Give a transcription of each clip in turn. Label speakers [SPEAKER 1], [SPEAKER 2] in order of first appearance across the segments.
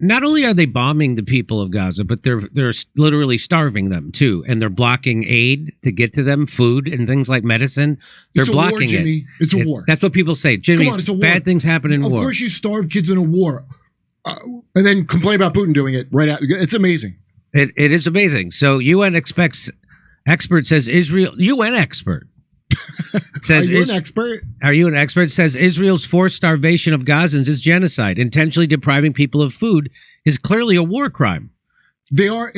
[SPEAKER 1] not only are they bombing the people of Gaza, but they're literally starving them too, and they're blocking aid to get to them, food and things like medicine. They're blocking
[SPEAKER 2] war, Jimmy. It's a war.
[SPEAKER 1] That's what people say, Jimmy.
[SPEAKER 2] Come on, it's a war.
[SPEAKER 1] Bad things happen in war.
[SPEAKER 2] Of course, you starve kids in a war, and then complain about Putin doing it right out. It's amazing.
[SPEAKER 1] It is amazing. So UN expert says Israel. UN expert. Says,
[SPEAKER 2] are you an expert?
[SPEAKER 1] Are you an expert? Says Israel's forced starvation of Gazans is genocide. Intentionally depriving people of food is clearly a war crime.
[SPEAKER 2] They're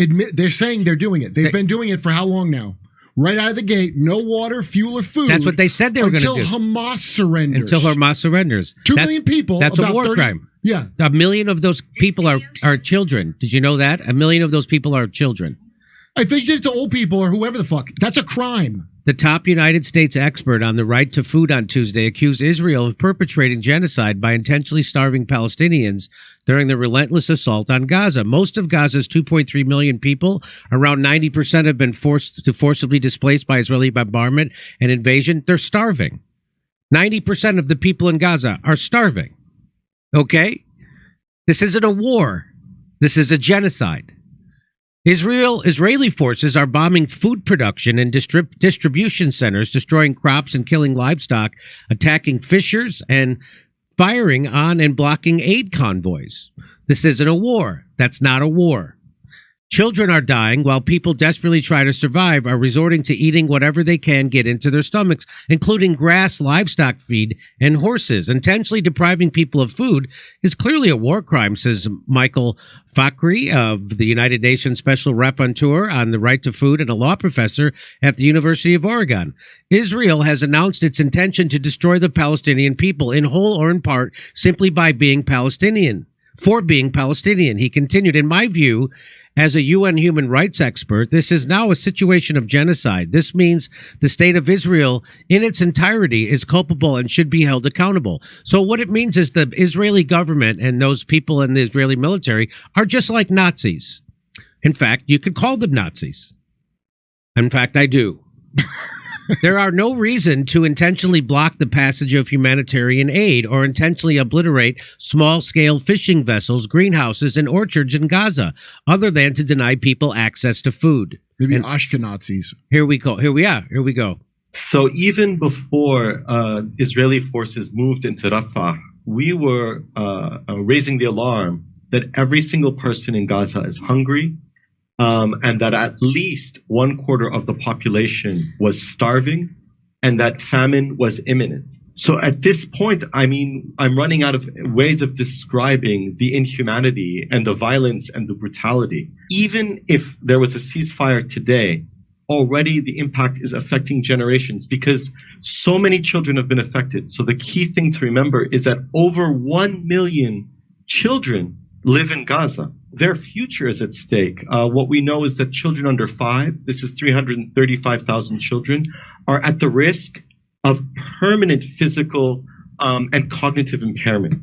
[SPEAKER 2] saying they're doing it. They've been doing it for how long now? Right out of the gate, no water, fuel, or food.
[SPEAKER 1] That's what they said they were going to do.
[SPEAKER 2] Until Hamas surrenders.
[SPEAKER 1] Until Hamas surrenders.
[SPEAKER 2] 2 million people.
[SPEAKER 1] That's a war crime.
[SPEAKER 2] Yeah.
[SPEAKER 1] 1 million of those people are children. Did you know that? 1 million of those people are children.
[SPEAKER 2] If they did it to old people or whoever the fuck, that's a crime.
[SPEAKER 1] The top United States expert on the right to food on Tuesday accused Israel of perpetrating genocide by intentionally starving Palestinians during the relentless assault on Gaza. Most of Gaza's 2.3 million people, around 90%, have been forcibly displaced by Israeli bombardment and invasion. They're starving. 90% of the people in Gaza are starving. Okay? This isn't a war. This is a genocide. Israeli forces are bombing food production and distribution centers, destroying crops and killing livestock, attacking fishers, and firing on and blocking aid convoys. This isn't a war. That's not a war. Children are dying while people desperately try to survive, are resorting to eating whatever they can get into their stomachs, including grass, livestock feed, and horses. Intentionally depriving people of food is clearly a war crime, says Michael Fakhri of the United Nations Special Rapporteur on the Right to Food and a law professor at the University of Oregon. Israel has announced its intention to destroy the Palestinian people in whole or in part simply by being Palestinian. For being Palestinian, he continued, in my view, as a UN human rights expert, this is now a situation of genocide. This means the state of Israel in its entirety is culpable and should be held accountable. So what it means is the Israeli government and those people in the Israeli military are just like Nazis. In fact, you could call them Nazis. In fact, I do. There are no reason to intentionally block the passage of humanitarian aid or intentionally obliterate small-scale fishing vessels, greenhouses, and orchards in Gaza, other than to deny people access to food.
[SPEAKER 2] Maybe Ashkenazis.
[SPEAKER 1] Here we go. Here we go.
[SPEAKER 3] So even before Israeli forces moved into Rafah, we were raising the alarm that every single person in Gaza is hungry, and that at least 1/4 of the population was starving, and that famine was imminent. So at this point, I mean, I'm running out of ways of describing the inhumanity and the violence and the brutality. Even if there was a ceasefire today, already the impact is affecting generations because so many children have been affected. So the key thing to remember is that over 1 million children live in Gaza. Their future is at stake. What we know is that children under 5, this is 335,000 children, are at the risk of permanent physical and cognitive impairment.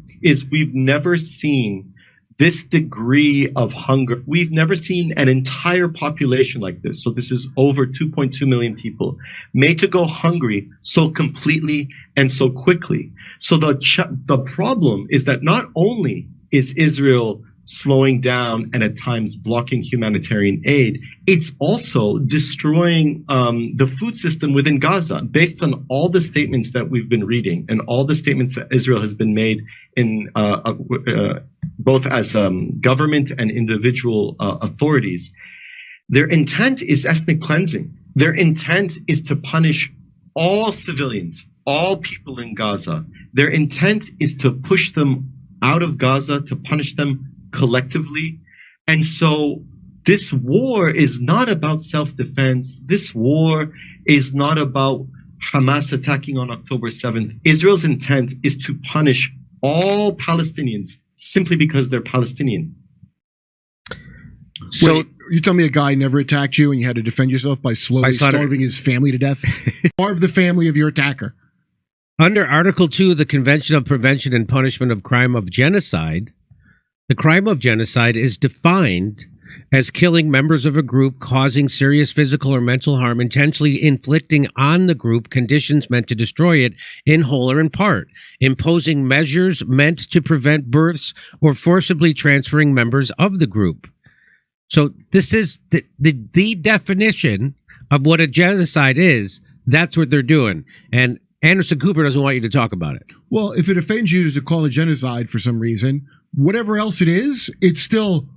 [SPEAKER 3] We've never seen this degree of hunger. We've never seen an entire population like this. So this is over 2.2 million people made to go hungry so completely and so quickly. So the problem is that not only is Israel slowing down and at times blocking humanitarian aid, it's also destroying the food system within Gaza based on all the statements that we've been reading and all the statements that Israel has been made in both as government and individual authorities. Their intent is ethnic cleansing. Their intent is to punish all civilians, all people in Gaza. Their intent is to push them out of Gaza, to punish them collectively. And so this war is not about self-defense. This war is not about Hamas attacking on October 7th. Israel's intent is to punish all Palestinians simply because they're Palestinian.
[SPEAKER 2] So wait, you tell me a guy never attacked you and you had to defend yourself by slowly starving his family to death? Starve the family of your attacker.
[SPEAKER 1] Under Article 2 of the Convention of Prevention and Punishment of Crime of Genocide, the crime of genocide is defined as killing members of a group, causing serious physical or mental harm, intentionally inflicting on the group conditions meant to destroy it in whole or in part, imposing measures meant to prevent births, or forcibly transferring members of the group. So this is the definition of what a genocide is. That's what they're doing. And Anderson Cooper doesn't want you to talk about it.
[SPEAKER 2] Well, if it offends you to call it genocide for some reason, whatever else it is, it's still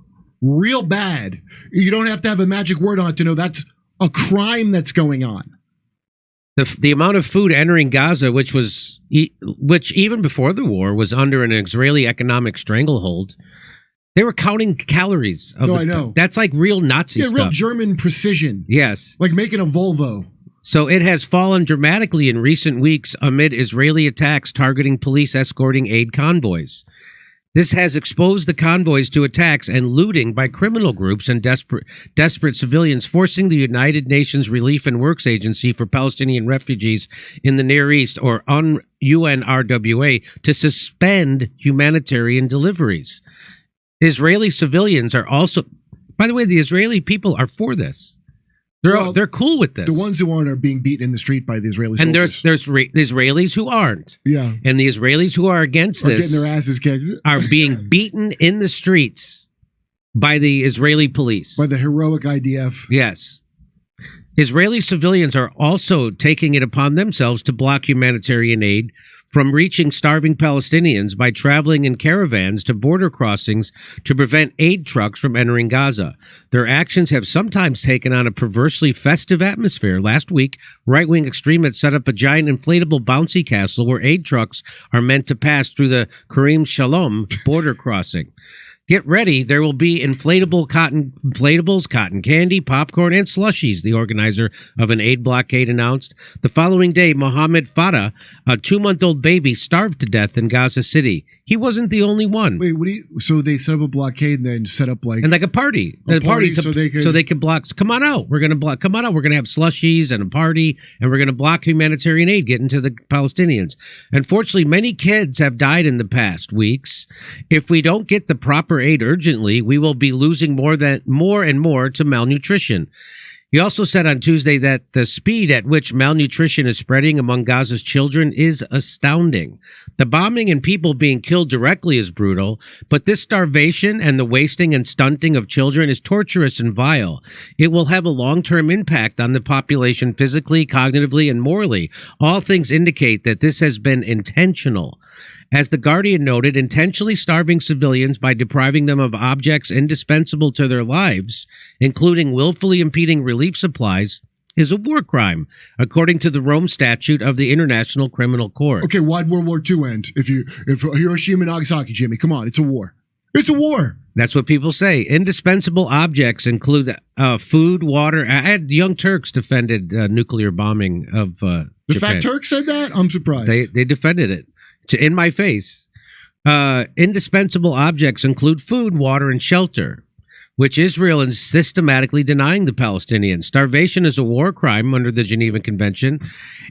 [SPEAKER 2] real bad. You don't have to have a magic word on it to know that's a crime that's going on.
[SPEAKER 1] The amount of food entering Gaza, which even before the war was under an Israeli economic stranglehold, they were counting calories.
[SPEAKER 2] I know.
[SPEAKER 1] That's like real Nazi stuff.
[SPEAKER 2] Real German precision.
[SPEAKER 1] Yes.
[SPEAKER 2] Like making a Volvo.
[SPEAKER 1] So it has fallen dramatically in recent weeks amid Israeli attacks targeting police escorting aid convoys. This has exposed the convoys to attacks and looting by criminal groups and desperate civilians, forcing the United Nations Relief and Works Agency for Palestinian Refugees in the Near East, or UNRWA, to suspend humanitarian deliveries. Israeli civilians are also, by the way, the Israeli people are for this. They're cool with this.
[SPEAKER 2] The ones who aren't are being beaten in the street by the Israeli soldiers.
[SPEAKER 1] And there's Israelis who aren't.
[SPEAKER 2] Yeah.
[SPEAKER 1] And the Israelis who are against this
[SPEAKER 2] getting their asses kicked.
[SPEAKER 1] Are being beaten in the streets by the Israeli police.
[SPEAKER 2] By the heroic IDF.
[SPEAKER 1] Yes. Israeli civilians are also taking it upon themselves to block humanitarian aid from reaching starving Palestinians by traveling in caravans to border crossings to prevent aid trucks from entering Gaza. Their actions have sometimes taken on a perversely festive atmosphere. Last week, right-wing extremists set up a giant inflatable bouncy castle where aid trucks are meant to pass through the Karim Shalom border crossing. Get ready, there will be inflatables, cotton candy, popcorn, and slushies, the organizer of an aid blockade announced. The following day, Mohammed Fatah, a 2-month-old baby, starved to death in Gaza City. He wasn't the only one.
[SPEAKER 2] Wait, so they set up a blockade and then set up like
[SPEAKER 1] a party. So they could block. Come on out. We're gonna block. Come on out. We're gonna have slushies and a party, and we're gonna block humanitarian aid getting to the Palestinians. Unfortunately, many kids have died in the past weeks. If we don't get the proper aid urgently, we will be losing more and more to malnutrition. He also said on Tuesday that the speed at which malnutrition is spreading among Gaza's children is astounding. The bombing and people being killed directly is brutal, but this starvation and the wasting and stunting of children is torturous and vile. It will have a long-term impact on the population physically, cognitively, and morally. All things indicate that this has been intentional. As The Guardian noted, intentionally starving civilians by depriving them of objects indispensable to their lives, including willfully impeding relief supplies, is a war crime, according to the Rome Statute of the International Criminal Court.
[SPEAKER 2] Okay, why'd World War II end? If Hiroshima and Nagasaki, Jimmy, come on, it's a war. It's a war.
[SPEAKER 1] That's what people say. Indispensable objects include food, water. I had Young Turks defended nuclear bombing of Japan.
[SPEAKER 2] The Fat Turk said that? I'm surprised.
[SPEAKER 1] They defended it. In my face. Indispensable objects include food, water, and shelter, which Israel is systematically denying the Palestinians. Starvation is a war crime under the Geneva Convention.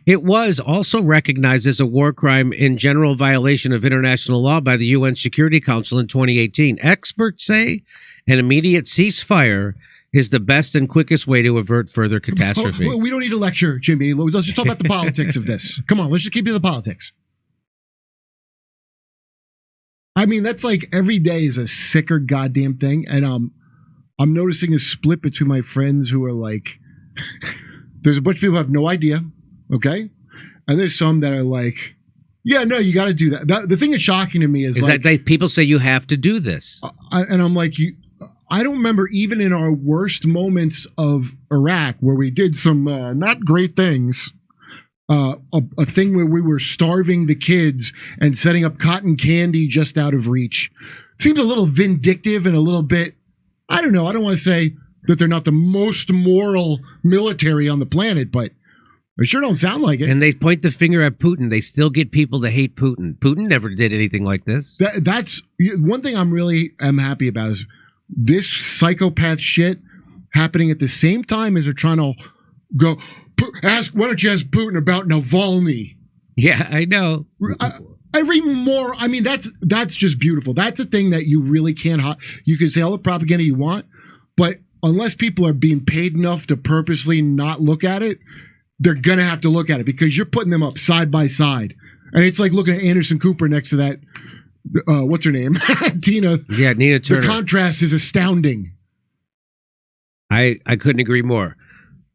[SPEAKER 1] It was also recognized as a war crime in general violation of international law by the UN Security Council in 2018. Experts say an immediate ceasefire is the best and quickest way to avert further catastrophe.
[SPEAKER 2] We don't need a lecture, Jimmy. Let's just talk about the politics of this. Come on, let's just keep it to the politics. I mean, that's like every day is a sicker goddamn thing. And I'm noticing a split between my friends who are like, there's a bunch of people who have no idea, okay? And there's some that are like, yeah, no, you got to do that. The thing that's shocking to me is like,
[SPEAKER 1] that people say you have to do this.
[SPEAKER 2] And I'm like, I don't remember even in our worst moments of Iraq where we did some not great things. A thing where we were starving the kids and setting up cotton candy just out of reach. Seems a little vindictive and a little bit, I don't know. I don't want to say that they're not the most moral military on the planet, but they sure don't sound like it.
[SPEAKER 1] And they point the finger at Putin. They still get people to hate Putin. Putin never did anything like this.
[SPEAKER 2] That's one thing I'm happy about is this psychopath shit happening at the same time as they're trying to go, why don't you ask Putin about Navalny?
[SPEAKER 1] Yeah, I know.
[SPEAKER 2] I mean, that's just beautiful. That's a thing that you really can't. You can say all the propaganda you want, But unless people are being paid enough to purposely not look at it, they're going to have to look at it because you're putting them up side by side. And it's like looking at Anderson Cooper next to that, what's her name? Tina.
[SPEAKER 1] Yeah, Nina Turner.
[SPEAKER 2] The contrast is astounding.
[SPEAKER 1] I couldn't agree more.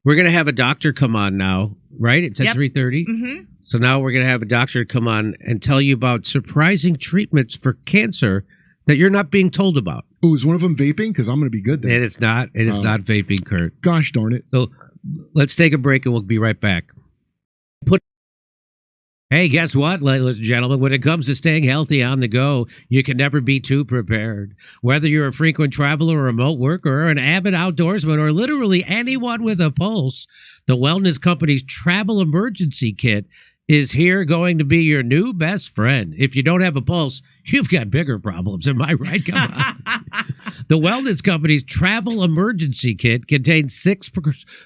[SPEAKER 1] We're going to have a doctor come on now, right? It's at 3:30.
[SPEAKER 4] Mm-hmm.
[SPEAKER 1] So now we're going to have a doctor come on and tell you about surprising treatments for cancer that you're not being told about.
[SPEAKER 2] Oh, is one of them vaping? Because I'm going to be good then.
[SPEAKER 1] It is not. It is not vaping, Kurt.
[SPEAKER 2] Gosh darn it.
[SPEAKER 1] So let's take a break and we'll be right back. Hey, guess what, ladies and gentlemen? When it comes to staying healthy on the go, you can never be too prepared. Whether you're a frequent traveler or remote worker or an avid outdoorsman or literally anyone with a pulse, the Wellness Company's Travel Emergency Kit is here going to be your new best friend. If you don't have a pulse, you've got bigger problems. Am I right? Come on. The Wellness Company's Travel Emergency Kit contains 6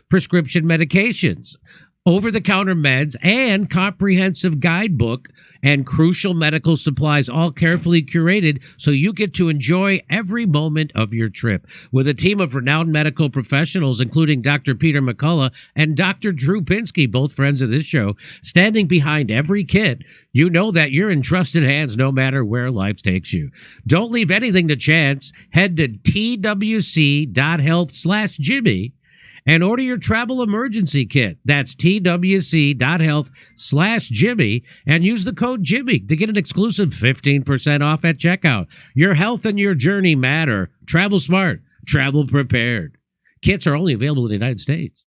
[SPEAKER 1] prescription medications, over-the-counter meds, and comprehensive guidebook and crucial medical supplies, all carefully curated so you get to enjoy every moment of your trip. With a team of renowned medical professionals, including Dr. Peter McCullough and Dr. Drew Pinsky, both friends of this show, standing behind every kit, you know that you're in trusted hands no matter where life takes you. Don't leave anything to chance. Head to twc.health/Jimmy and order your travel emergency kit. That's twc.health/Jimmy and use the code Jimmy to get an exclusive 15% off at checkout. Your health and your journey matter. Travel smart. Travel prepared. Kits are only available in the United States.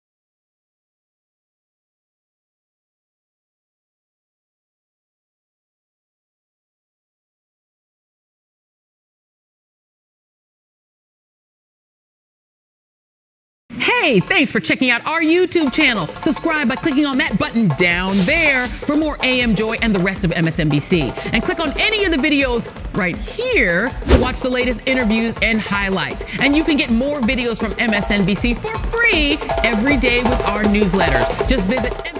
[SPEAKER 4] Hey, thanks for checking out our YouTube channel. Subscribe by clicking on that button down there for more AM Joy and the rest of MSNBC. And click on any of the videos right here to watch the latest interviews and highlights. And you can get more videos from MSNBC for free every day with our newsletter. Just visit